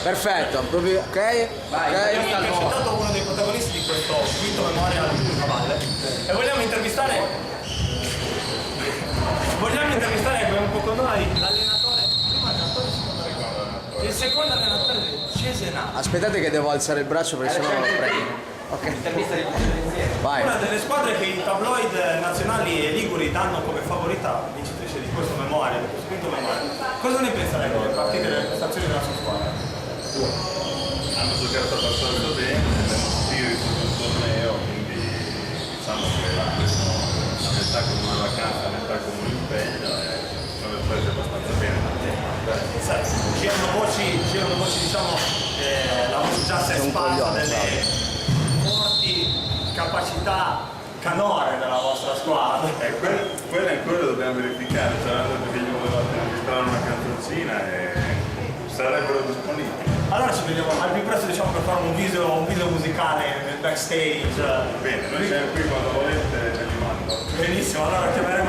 Perfetto, proprio ok? Vai, abbiamo intercettato uno dei protagonisti di questo quinto memorial a valle e vogliamo intervistare un po' con noi l'allenatore, primo allenatore, il secondo allenatore del Cesenatico. Aspettate che devo alzare il braccio perché sennò non lo prendo. Ok. Intervista di insieme. Vai. Una delle squadre che i tabloid nazionali e liguri danno come favorita vincitrice di questo memorial, di questo quinto memorial. Cosa ne pensa lei delle partite e delle prestazioni della sua squadra? Hanno giocato abbastanza bene, nello spirito del torneo, quindi diciamo che la metà come una vacanza, la metà come un impegno e sono prese abbastanza bene. C'erano voci diciamo, la voce già si è espansa delle forti capacità canore della vostra squadra. E quella ancora dobbiamo verificare, saranno perché gli volevate registrare una canzoncina e sarebbero disponibili. Allora ci vediamo al più presto diciamo per fare un video musicale nel backstage. Bene, noi siamo qui quando volete e vi mando. Benissimo, allora chiameremo